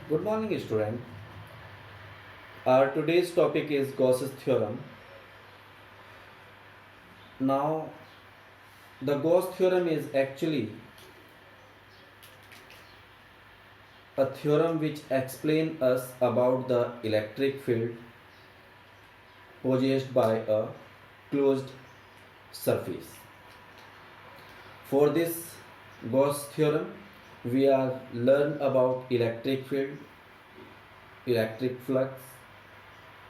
Good morning, student. Our today's topic is Gauss's theorem. Now, the Gauss theorem is actually a theorem which explains us about the electric field possessed by a closed surface. For this Gauss theorem, we are learn about electric field, electric flux,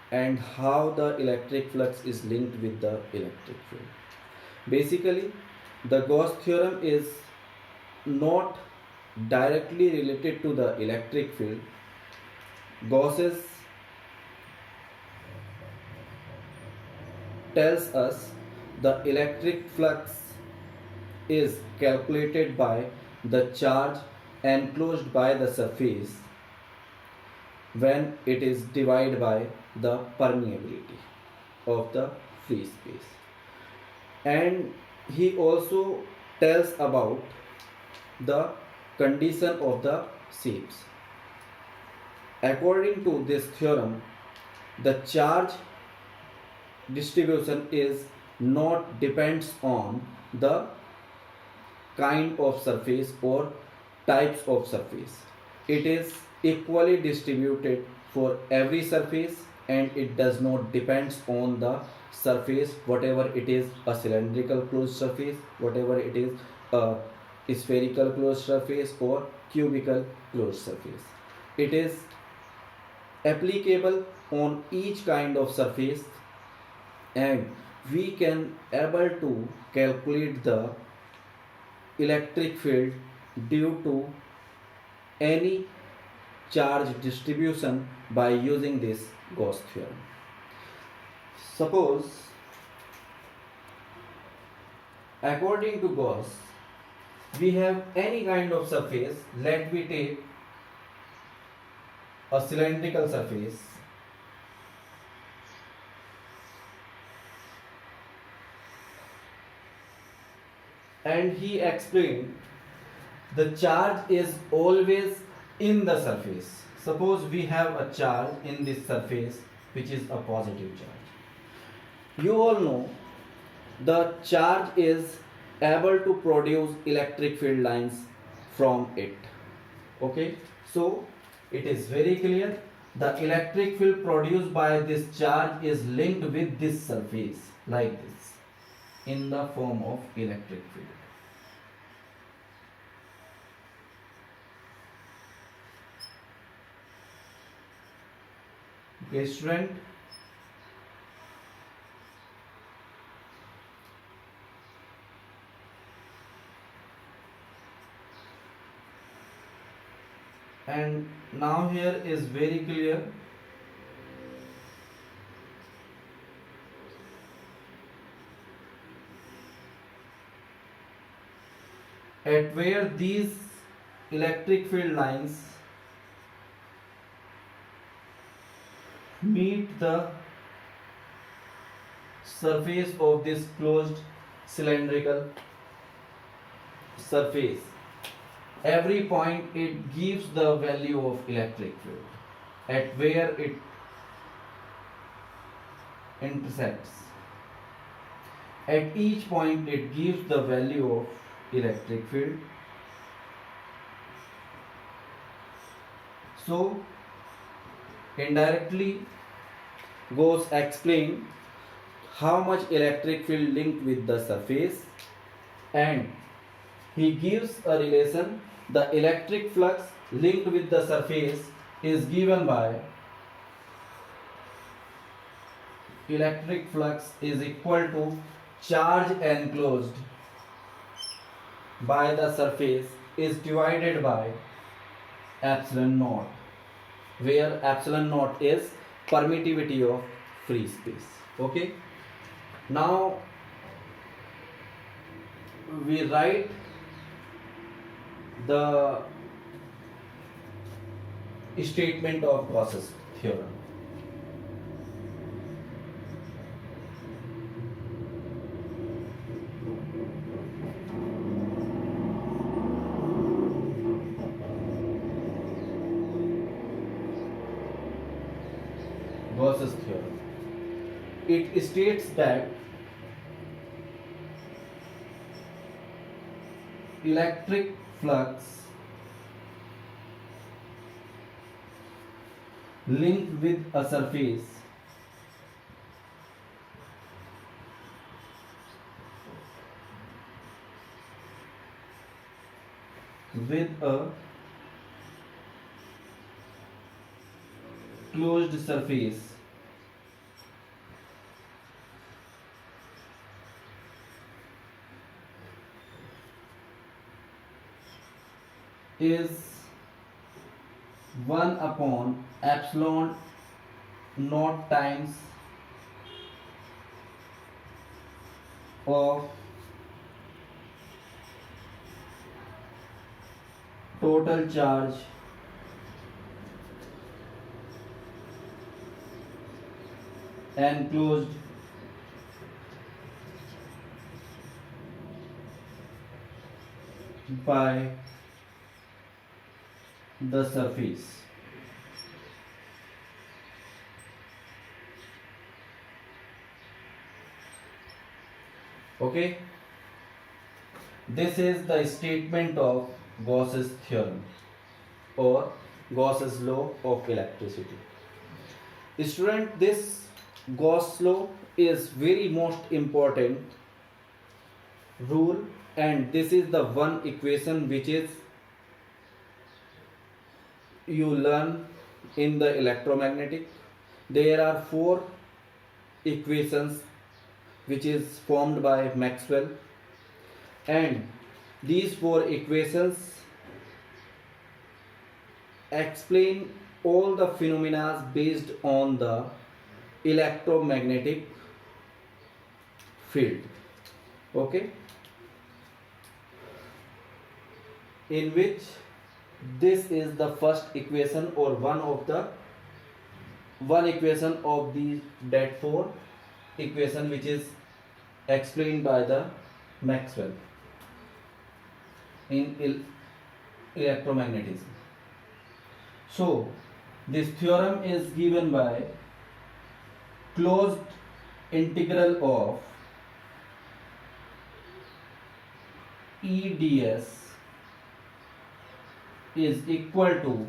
and how the electric flux is linked with the electric field. Basically, the Gauss theorem is not directly related to the electric field. Gauss's tells us the electric flux is calculated by the charge enclosed by the surface when it is divided by the permeability of the free space. And he also tells about the condition of the shapes. According to this theorem, the charge distribution is not depends on the kind of surface or types of surface. It is equally distributed for every surface, and it does not depends on the surface, whatever it is, a cylindrical closed surface, whatever it is, a spherical closed surface or cubical closed surface. It is applicable on each kind of surface, and we can able to calculate the electric field due to any charge distribution by using this Gauss theorem. Suppose, according to Gauss, we have any kind of surface. Let me take a cylindrical surface, and he explained the charge is always in the surface. Suppose we have a charge in this surface which is a positive charge. You all know the charge is able to produce electric field lines from it. Okay, so it is very clear the electric field produced by this charge is linked with this surface like this in the form of electric field. Okay, student. And now here is very clear at where these electric field lines meet the surface of this closed cylindrical surface, every point it gives the value of electric field at where it intersects. At each point it gives the value of electric field. So indirectly Gauss explain how much electric field linked with the surface, and he gives a relation. The electric flux linked with the surface is given by electric flux is equal to charge enclosed by the surface is divided by epsilon naught, where epsilon naught is permittivity of free space. Okay, now we write the statement of Gauss's theorem. Gauss's theorem. It states that electric flux linked with a surface with a closed surface is 1 upon epsilon naught times of total charge enclosed by the surface. Okay, this is the statement of Gauss's theorem or Gauss's law of electricity. Student, this Gauss law is very most important rule, and this is the one equation which is you learn in the electromagnetic. There are four equations which is formed by Maxwell, and these four equations explain all the phenomena based on the electromagnetic field. Okay, in which this is the first equation or one equation of the that four equation which is explained by the Maxwell in electromagnetism. So this theorem is given by closed integral of E ds is equal to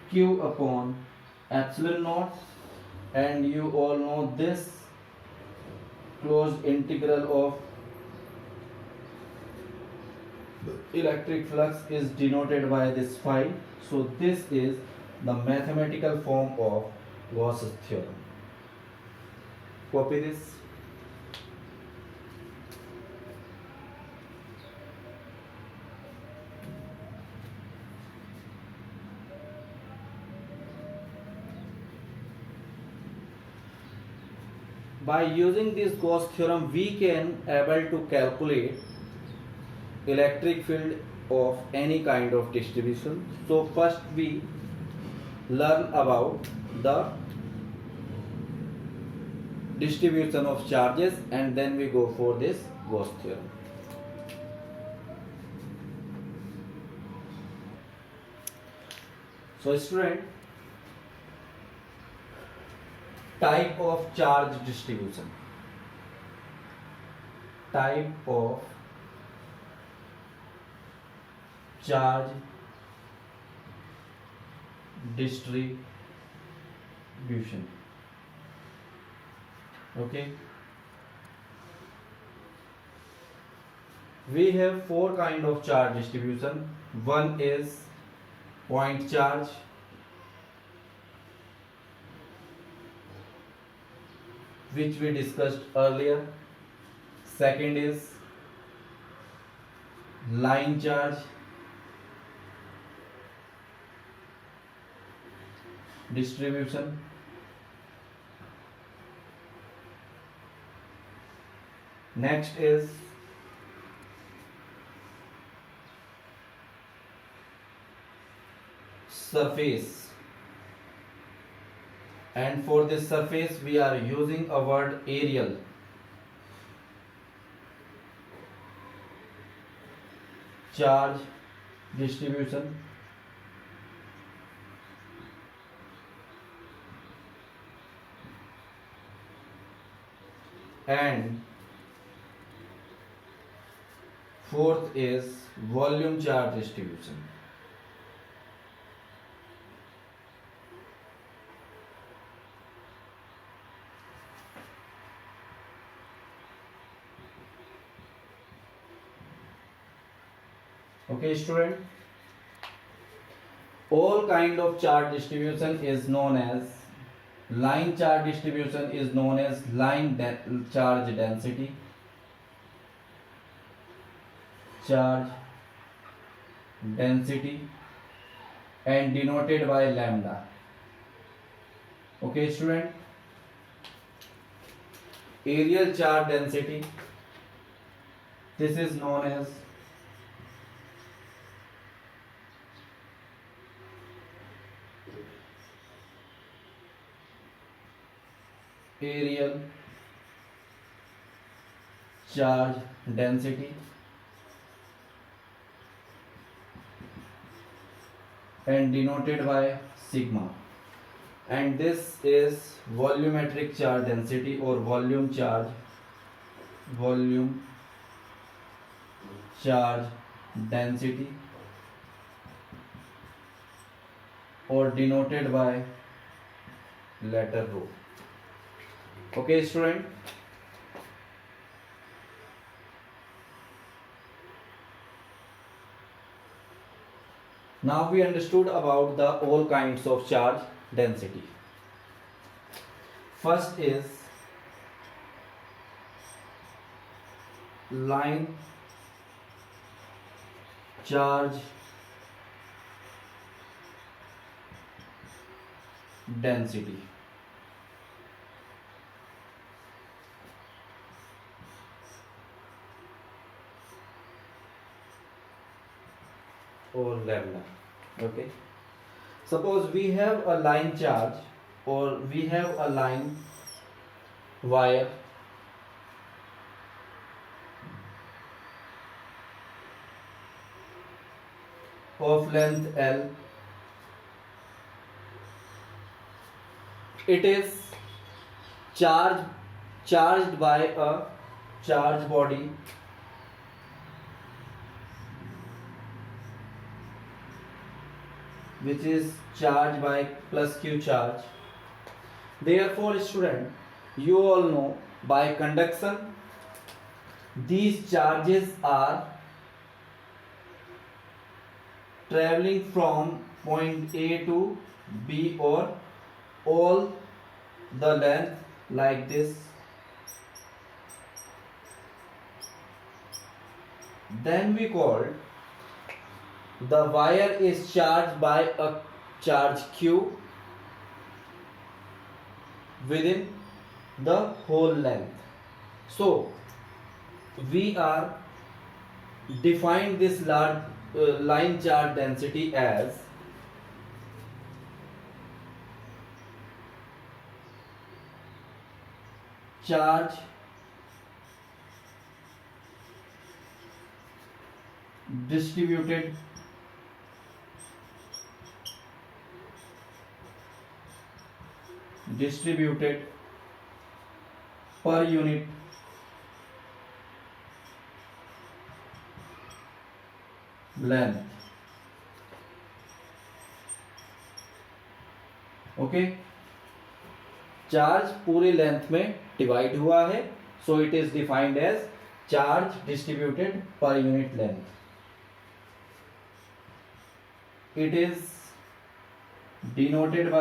Q upon epsilon naught, and you all know this closed integral of electric flux is denoted by this phi. So this is the mathematical form of Gauss's theorem. Copy this. By using this Gauss theorem, we can able to calculate electric field of any kind of distribution. So first we learn about the distribution of charges, and then we go for this Gauss theorem. So student, type of charge distribution. Type of charge distribution. Okay, we have four kind of charge distribution. One is point charge, which we discussed earlier. Second is line charge, distribution. Next is surface, and for this surface we are using a word aerial. Charge distribution. and fourth is volume charge distribution. Okay, student. All kind of charge distribution is known as line charge distribution is known as charge density, charge density, and denoted by lambda. Okay, student. Areal charge density, this is known as areal charge density, and denoted by sigma, and this is volumetric charge density or volume charge density, or denoted by letter rho. Okay, student. Now we understood about the all kinds of charge density. First is line charge density. Or lambda. Okay, suppose we have a line charge or we have a line wire of length L. It is charged by a charge body which is charged by plus Q charge. Therefore, student, you all know by conduction these charges are traveling from point A to B or all the length like this. Then we call the wire is charged by a charge Q within the whole length. So we are define this line charge density as charge distributed per unit length. Okay, charge पूरे length में divide हुआ है, so it is defined as charge distributed per unit length. It is denoted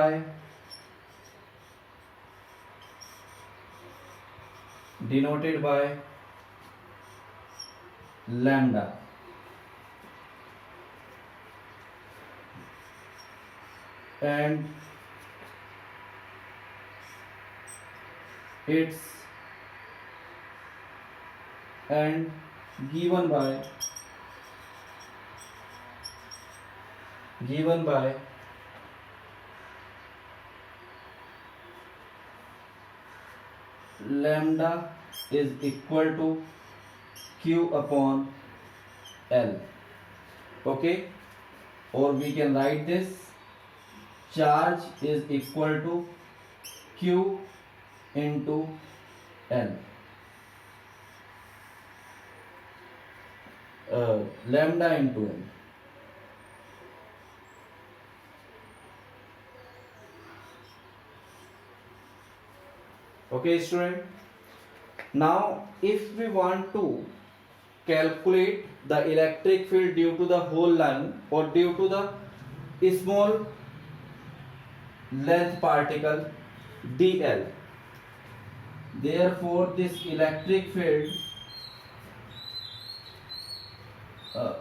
by lambda, and it's and given by lambda is equal to Q upon L. Okay, or we can write this charge is equal to Q into L. lambda into n. Okay, student. Now, if we want to calculate the electric field due to the whole line or due to the small length particle dl, therefore this electric field uh,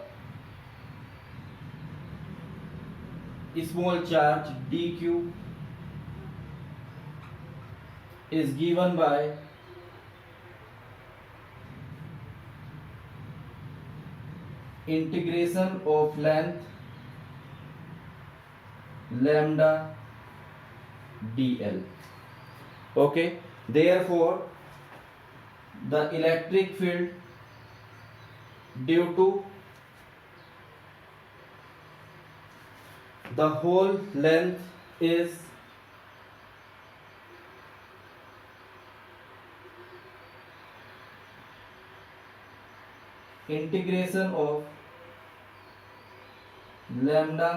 small charge dq is given by integration of length lambda dl. Okay, therefore the electric field due to the whole length is integration of lambda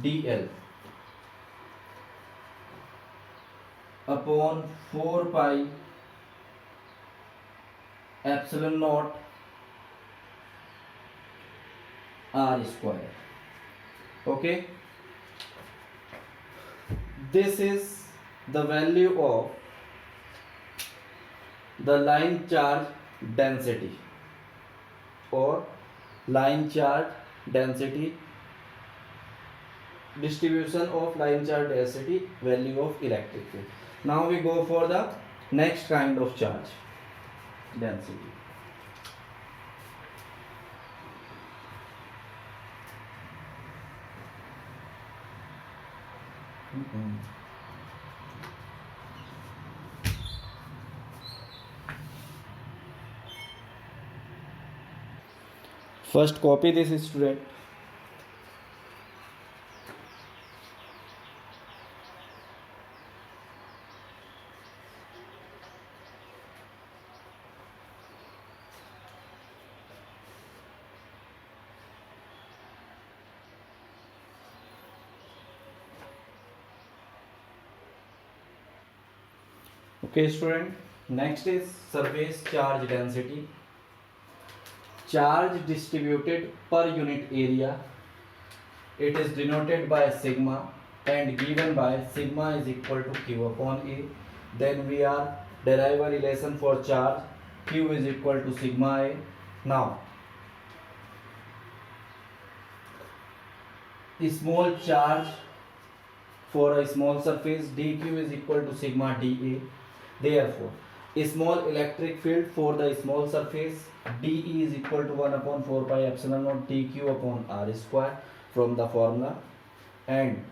dl upon 4 pi epsilon naught r square. Okay, this is the value of the line charge density or line charge density, distribution of line charge density, value of electric field. Now we go for the next kind of charge density. First copy this, student. Okay, student. Next is surface charge density. Charge distributed per unit area. It is denoted by sigma and given by sigma is equal to q upon a. Then we are derive a relation for charge. Q is equal to sigma a. Now, a small charge for a small surface dq is equal to sigma dA. Therefore, a small electric field for the small surface dE is equal to 1 upon 4 pi epsilon naught dq upon r square from the formula, and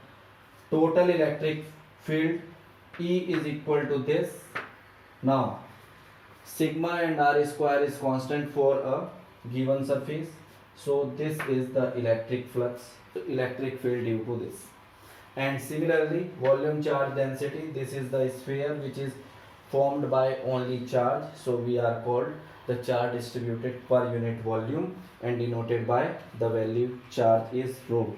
total electric field E is equal to this. Now, sigma and r square is constant for a given surface, so this is the electric flux, electric field due to this. And similarly, volume charge density, this is the sphere which is formed by only charge, so we are called the charge distributed per unit volume and denoted by the value charge is rho,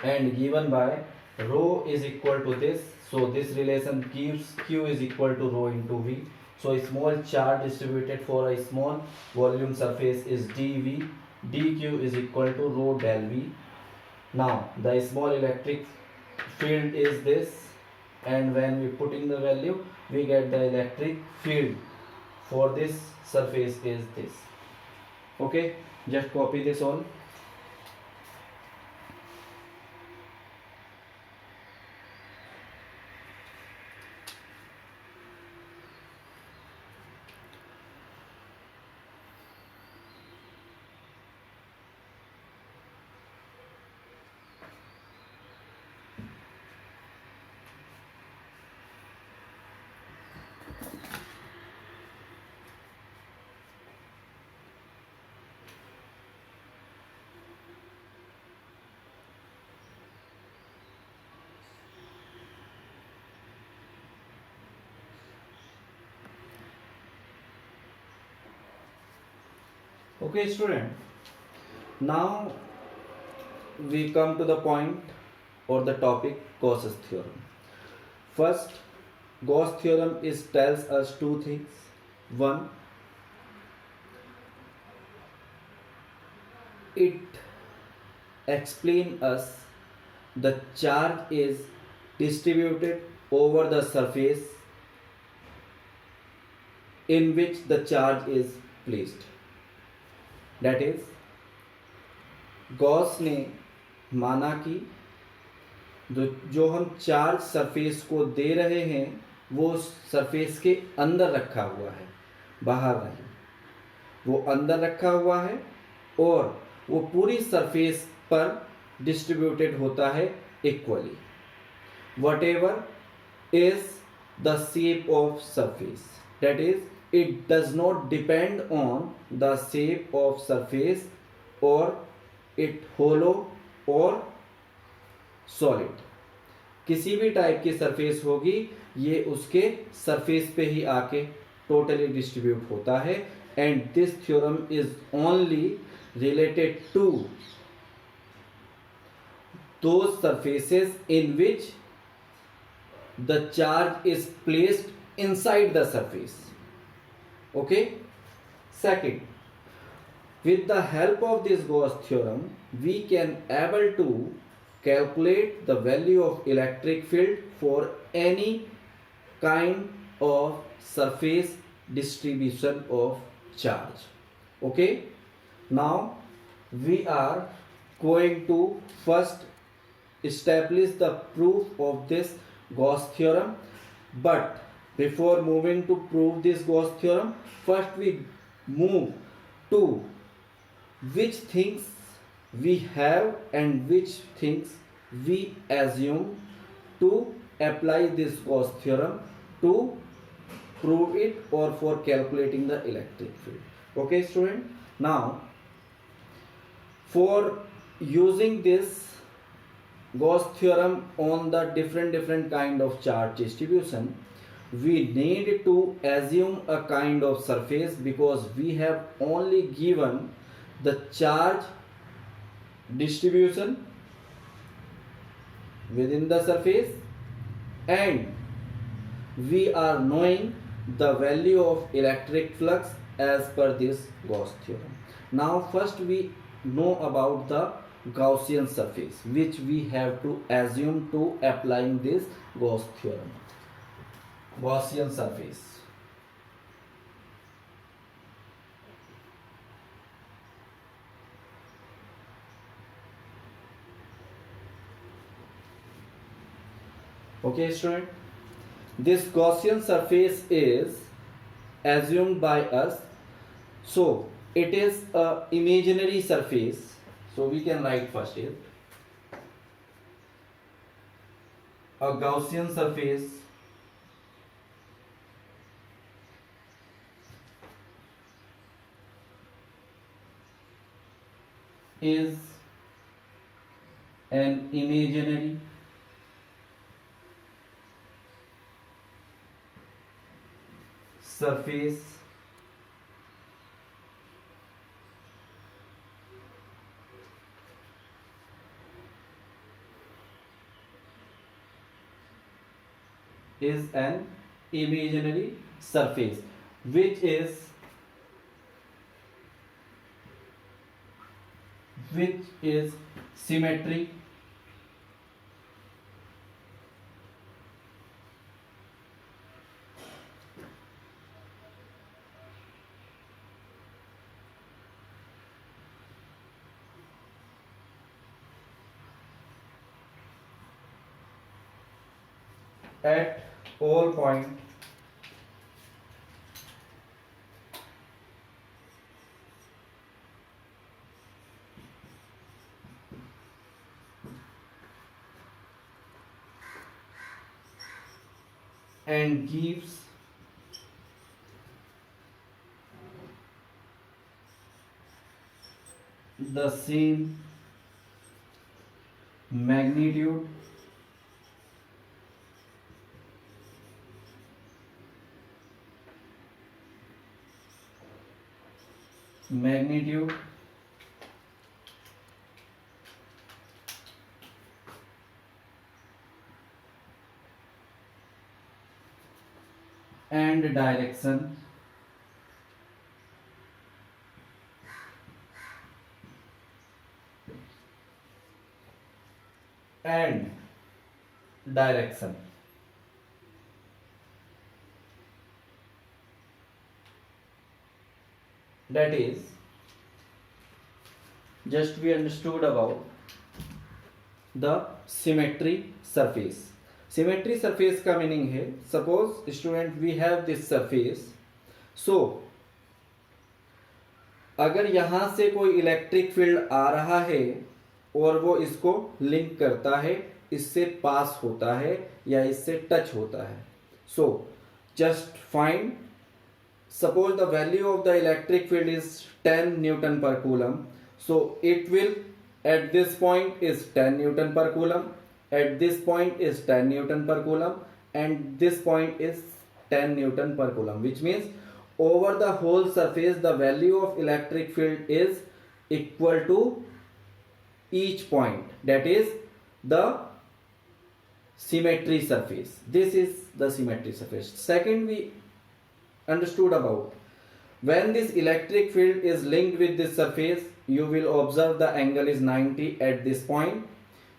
and given by rho is equal to this, so this relation gives q is equal to rho into v. So a small charge distributed for a small volume surface is dv, dq is equal to rho del v. Now the small electric field is this, and when we put in the value we get the electric field for this surface is this. Okay, just copy this all. Okay, student. Now we come to the point or the topic Gauss's theorem. First, Gauss theorem is tells us two things. One, it explain us the charge is distributed over the surface in which the charge is placed. That is, Gauss ने माना कि जो हम charge surface को दे रहे हैं वो surface के अंदर रखा हुआ है, बाहर नहीं, वो अंदर रखा हुआ है और वो पूरी सरफेस पर डिस्ट्रीब्यूटेड होता है equally. What ever is the shape of surface, that is it does not depend on the shape of surface or it hollow or solid. किसी भी टाइप की सरफेस होगी ये उसके सरफेस पे ही आके टोटली डिस्ट्रीब्यूट होता है. And this theorem is only related to those surfaces in which the charge is placed inside the surface. Okay. Second, with the help of this Gauss theorem we can able to calculate the value of electric field for any kind of surface distribution of charge. Okay. Now we are going to first establish the proof of this Gauss theorem, but before moving to prove this Gauss theorem, first we move to which things we have and which things we assume to apply this Gauss theorem to prove it or for calculating the electric field. Okay, student. Now for using this Gauss theorem on the different kind of charge distribution, we need to assume a kind of surface because we have only given the charge distribution within the surface and we are knowing the value of electric flux as per this Gauss theorem. Now first we know about the Gaussian surface which we have to assume to applying this Gauss theorem. Gaussian surface. Okay, student. This Gaussian surface is assumed by us. So it is a imaginary surface. So we can write first here a Gaussian surface is an imaginary surface is an imaginary surface which is symmetric at all point and gives the same magnitude magnitude and direction and direction. That is, just we understood about the symmetry surface. Symmetry surface का meaning है, suppose student we have this surface, so अगर यहां से कोई electric field आ रहा है और वो इसको लिंक करता है, इससे पास होता है या इससे टच होता है, so just find, suppose the value of the electric field is 10 newton per coulomb, so it will at this point is 10 newton per coulomb, at this point is 10 newton per coulomb, and this point is 10 newton per coulomb, which means over the whole surface the value of electric field is equal to each point, that is the symmetry surface. This is the symmetry surface. Second, we understood about when this electric field is linked with this surface, you will observe the angle is 90 at this point,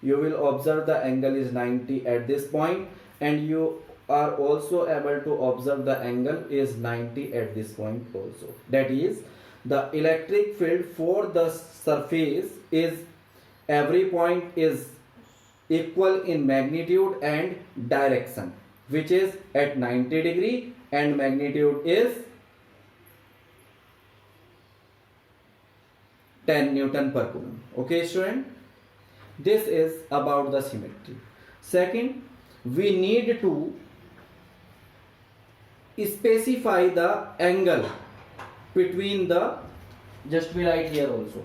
you will observe the angle is 90 at this point, and you are also able to observe the angle is 90 at this point also. That is, the electric field for the surface is every point is equal in magnitude and direction, which is at 90 degree, and magnitude is 10 Newton per coulomb. Okay, student, this is about the symmetry. Second, we need to specify the angle between the, just we write here also,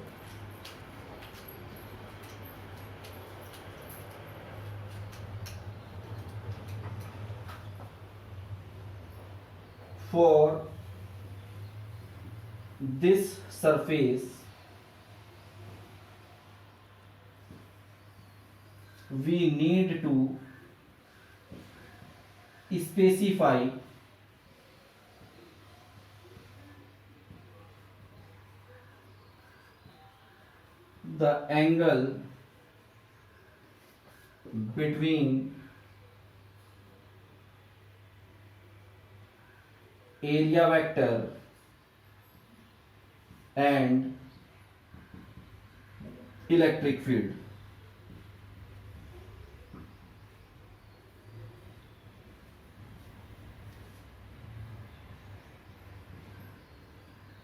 for this surface we need to specify the angle between area vector and electric field.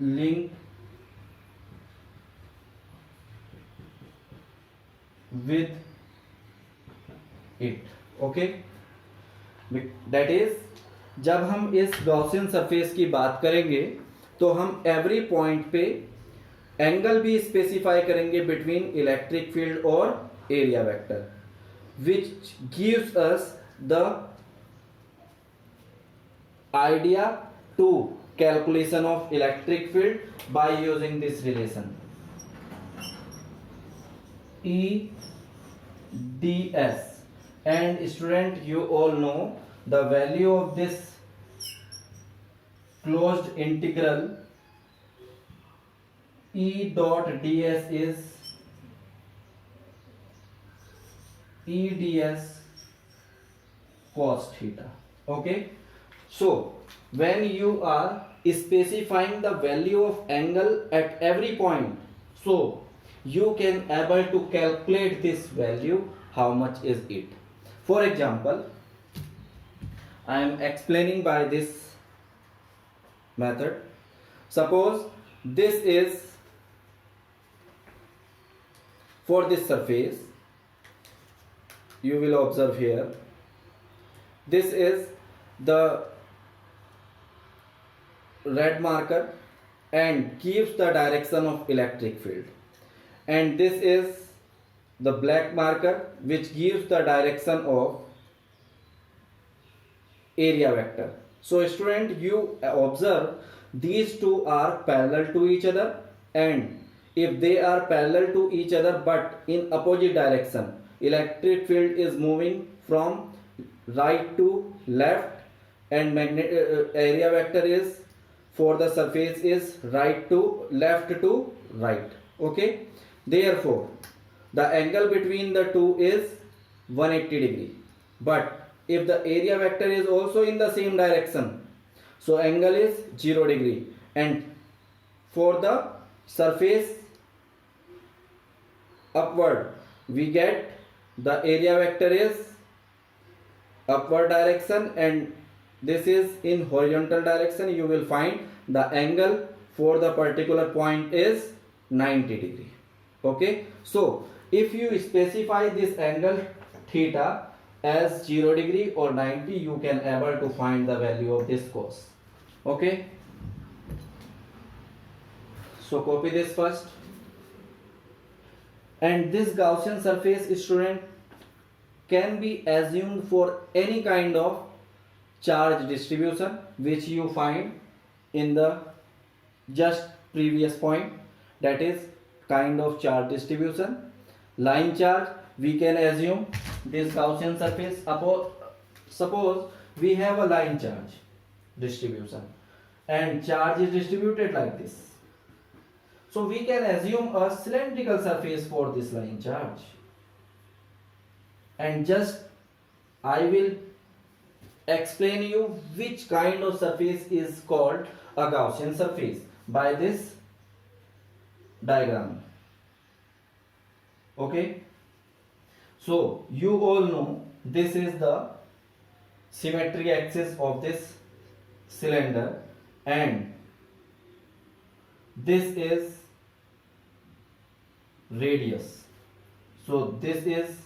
Link with it. Okay, that is, जब हम इस Gaussian surface की बात करेंगे तो हम every point पे angle भी स्पेसिफाई करेंगे बिटवीन इलेक्ट्रिक फील्ड और area vector, which gives us the idea to calculation of electric field by using this relation EDS. And student, you all know the value of this closed integral E dot ds is EDS cos theta. Okay, so when you are specifying the value of angle at every point, so you can able to calculate this value, how much is it. For example, I am explaining by this method. Suppose this is for this surface, you will observe here, this is the red marker and gives the direction of electric field, and this is the black marker which gives the direction of area vector. So student, you observe these two are parallel to each other, and if they are parallel to each other but in opposite direction, electric field is moving from right to left and area vector is for the surface is right to left to right. Okay, therefore the angle between the two is 180 degree, but if the area vector is also in the same direction, so angle is 0 degree, and for the surface upward we get the area vector is upward direction, and this is in horizontal direction. You will find the angle for the particular point is 90 degree. Okay, so if you specify this angle theta as 0 degree or 90, you can able to find the value of this cos. Okay, so copy this first. And this Gaussian surface, student, can be assumed for any kind of charge distribution which you find in the just previous point, that is kind of charge distribution. Line charge, we can assume this Gaussian surface. Suppose we have a line charge distribution and charge is distributed like this, so we can assume a cylindrical surface for this line charge, and just I will explain you which kind of surface is called a Gaussian surface by this diagram. Okay, so you all know this is the symmetry axis of this cylinder, and this is radius, so this is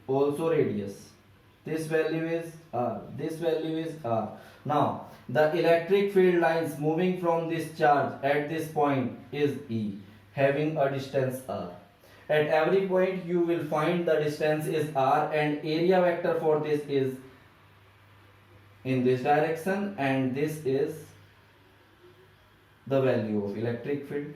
also radius. This value is r, this value is r. Now the electric field lines moving from this charge at this point is E, having a distance r. At every point you will find the distance is r, and area vector for this is in this direction, and this is the value of electric field.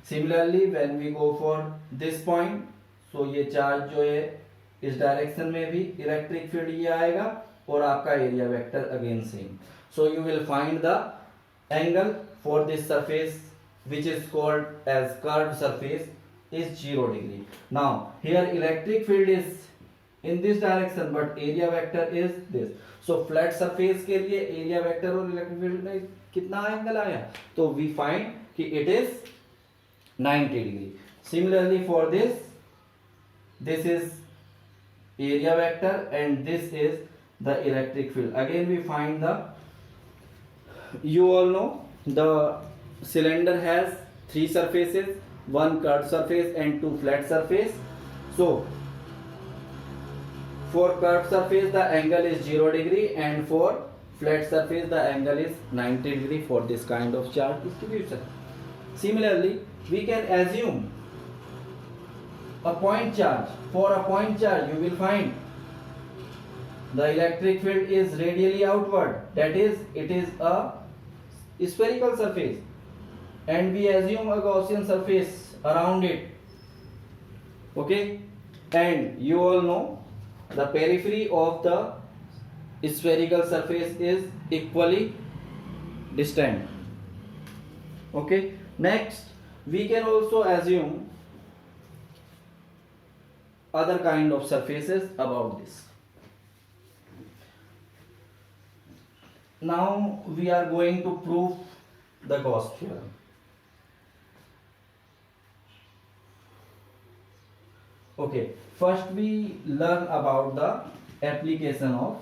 Similarly when we go for this point, so ये charge जो है इस direction में भी electric field ये आएगा और आपका area vector again same. So you will find the angle for this surface which is called as curved surface is 0 degree. Now here electric field is in this direction but area vector is this. So flat surface के लिए area vector और electric field में कितना angle आया, तो we find कि it is 90 degree. Similarly for this is area vector and this is the electric field. Again we find the, you all know the cylinder has 3 surfaces, 1 curved surface and 2 flat surface. So for curved surface the angle is 0 degree and for flat surface the angle is 90 degree for this kind of charge distribution. Similarly we can assume a point charge. For a point charge you will find the electric field is radially outward, that is it is a spherical surface, and we assume a Gaussian surface around it. Okay, and you all know the periphery of the spherical surface is equally distant. Okay, next we can also assume other kind of surfaces about this. Now we are going to prove the Gauss theorem. Okay, first we learn about the application of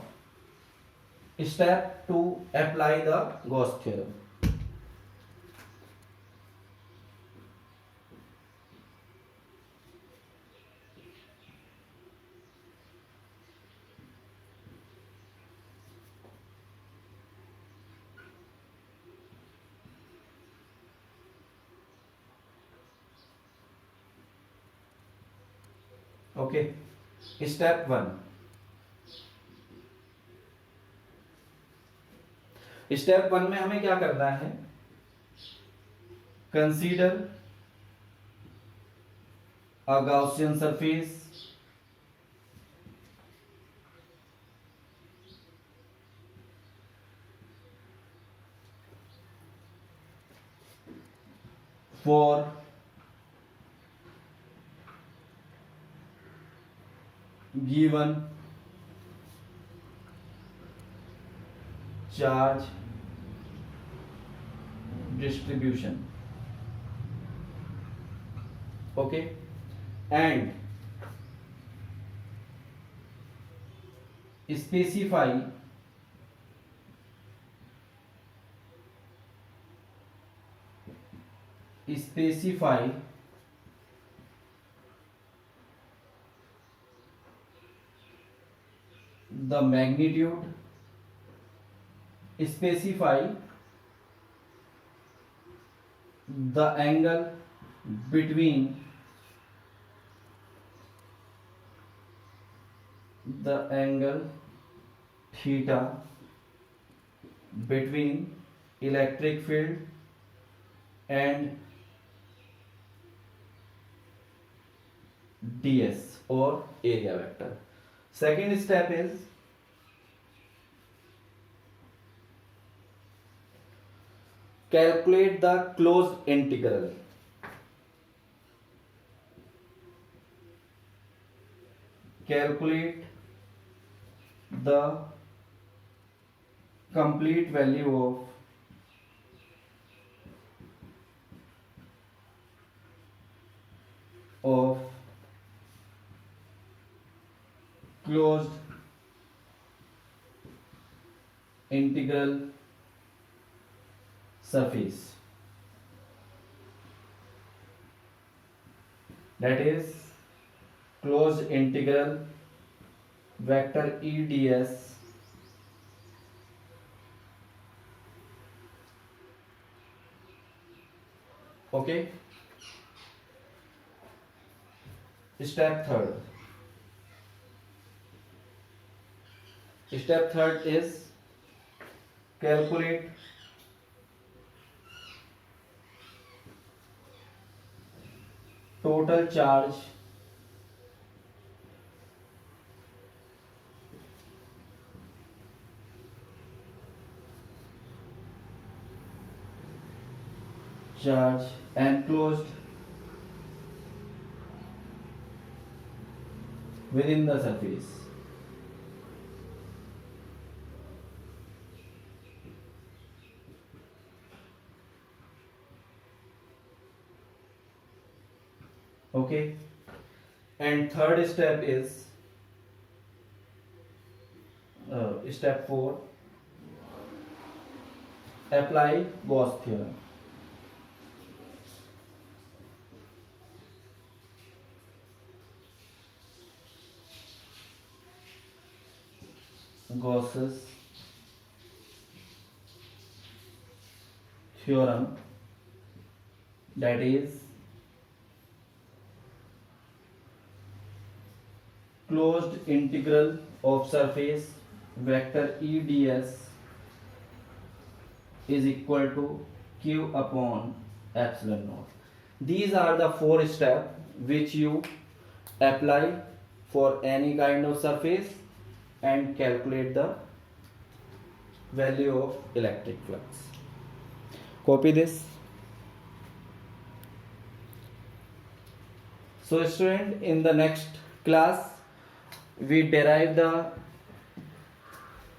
step to apply the Gauss theorem. Okay, step 1. Step 1 में हमें क्या करना है, Consider a Gaussian surface for given charge distribution. Okay, and specify the magnitude, specify the angle between the angle theta between electric field and ds or area vector. Second step is calculate the closed integral. Calculate the complete value of closed integral surface, that is closed integral vector EDS okay. Step third is calculate total charge enclosed within the surface. Okay, and third step is step 4, apply Gauss theorem. Gauss's theorem, that is closed integral of surface vector EDS is equal to Q upon epsilon naught. These are the 4 steps which you apply for any kind of surface and calculate the value of electric flux. Copy this. So student, in the next class we derive the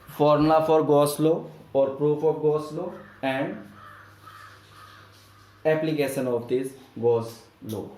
formula for Gauss law or proof of Gauss law and application of this Gauss law.